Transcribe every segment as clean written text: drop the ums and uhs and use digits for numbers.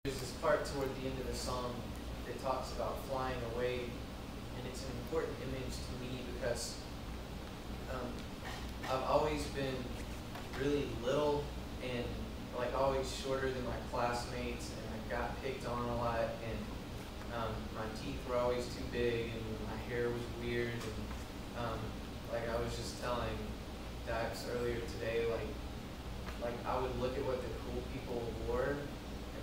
There's this part toward the end of the song that talks about flying away, and it's an important image to me because I've always been really little and like always shorter than my classmates, and I got picked on a lot, and my teeth were always too big, and my hair was weird, and like I was just telling Dax earlier today, like I would look at what the cool people wore and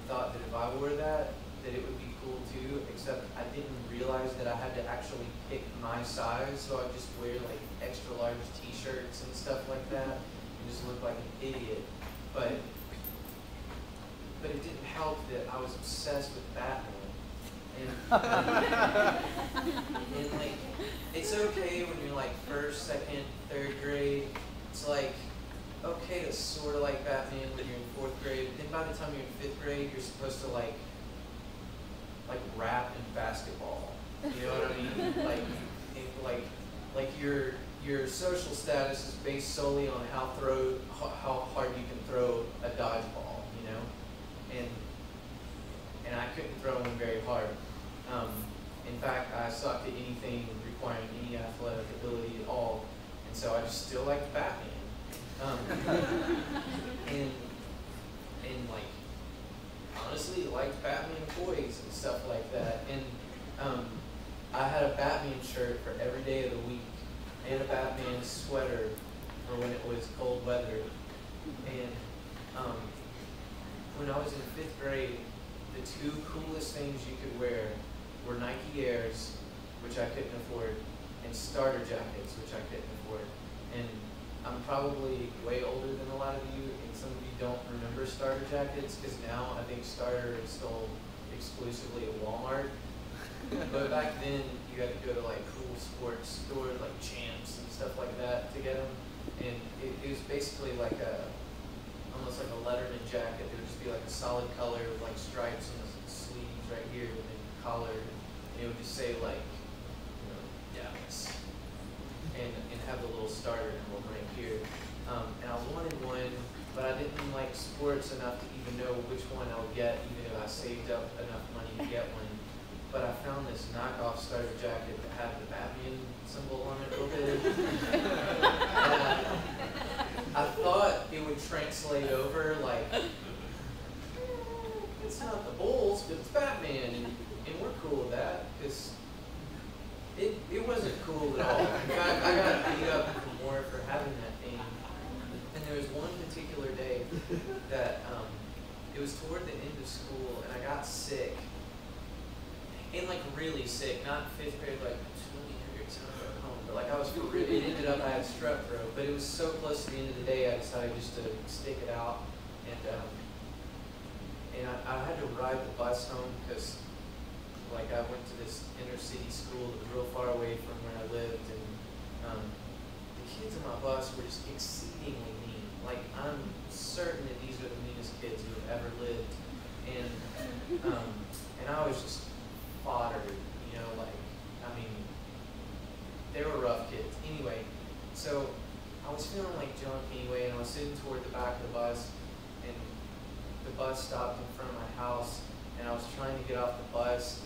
thought that if I wore that it would be cool too, except I didn't realize that I had to actually pick my size, so I'd just wear like extra large t-shirts and stuff like that and just look like an idiot. But it didn't help that I was obsessed with Batman. And like, it's okay when you're like first, second, third grade. It's like, okay to sort of like Batman when you're in fourth grade. Then by the time you're in fifth grade, you're supposed to like rap in basketball. You know what I mean? Like your social status is based solely on how hard you can throw a dodgeball. You know, and I couldn't throw one very hard. In fact, I sucked at anything requiring any athletic ability at all, and so I just still liked Batman. And like honestly liked Batman toys and stuff like that. And I had a Batman shirt for every day of the week and a Batman sweater for when it was cold weather. And when I was in fifth grade, the two coolest things you could wear were Nike Airs, which I couldn't afford, and starter jackets, which I couldn't afford. And I'm probably way older than a lot of you, and some of you don't remember starter jackets, because now I think starter is sold exclusively at Walmart. But back then, you had to go to like cool sports stores like Champs and stuff like that to get them. And it was basically like almost like a Letterman jacket. It would just be like a solid color with like stripes on the sleeves right here, and then collar, and it would just say like, you know, Dallas, and have the little starter emblem right here. And I wanted one, but I didn't like sports enough to even know which one I would get, even if I saved up enough money to get one. But I found this knockoff starter jacket that had the Batman symbol on it a little bit. I thought it would translate over like, it's not the Bulls, but it's Batman, and we're cool with that, because it wasn't cool at all. In fact, I got beat up more for having that thing. And there was one particular day that it was toward the end of school, and I got sick. And like really sick, not fifth grade, like 20 years at home, but like I was really, it ended up I had strep throat, but it was so close to the end of the day, I decided just to stick it out. And I had to ride the bus home because like I went to this inner city school that was real far away from where I lived, and the kids on my bus were just exceedingly mean. Like I'm certain that these are the meanest kids who have ever lived, and I was just fodder, you know, like, I mean, they were rough kids. Anyway, so I was feeling like junk anyway, and I was sitting toward the back of the bus, and the bus stopped in front of my house, and I was trying to get off the bus,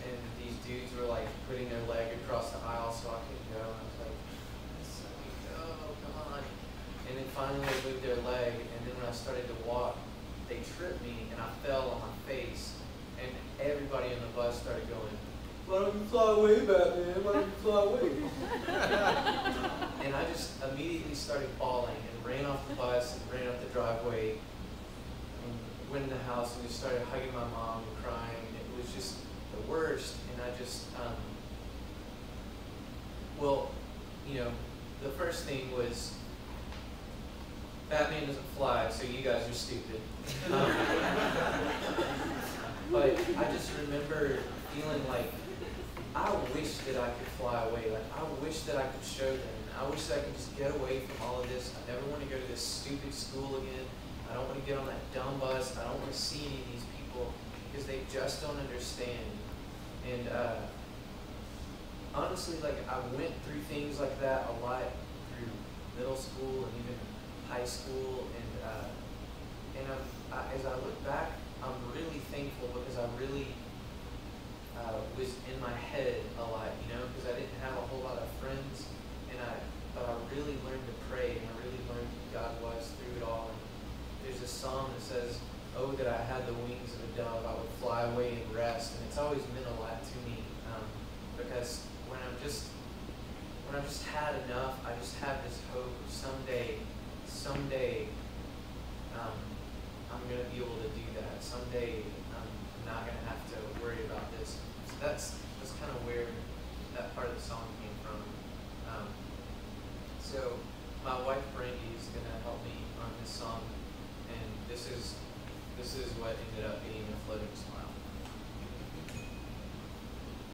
and these dudes were like putting their leg across the aisle so I couldn't go, and I was like, go, come on. And then finally they moved their leg, and then when I started to walk, they tripped me, and I fell on my face. And everybody in the bus started going, "Why don't you fly away, Batman? Why don't you fly away?" And I just immediately started bawling and ran off the bus and ran up the driveway and went in the house and just started hugging my mom and crying. It was just the worst. And I just, well, you know, the first thing was Batman doesn't fly, so you guys are stupid. But I just remember feeling like, I wish that I could fly away. Like, I wish that I could show them. I wish that I could just get away from all of this. I never want to go to this stupid school again. I don't want to get on that dumb bus. I don't want to see any of these people because they just don't understand. And honestly, like, I went through things like that a lot through middle school and even high school. And as I look back, I'm really thankful because I really was in my head a lot, you know, because I didn't have a whole lot of friends, but I really learned to pray, and I really learned who God was through it all. And there's a song that says, "Oh, that I had the wings of a dove, I would fly away and rest," and it's always meant a lot to me, because when I've just had enough, I just have this hope of someday, I'm going to be able to do that. Someday, I'm not going to have to worry about this. So that's kind of where that part of the song came from. So my wife Brandy is going to help me on this song, and this is what ended up being a floating smile.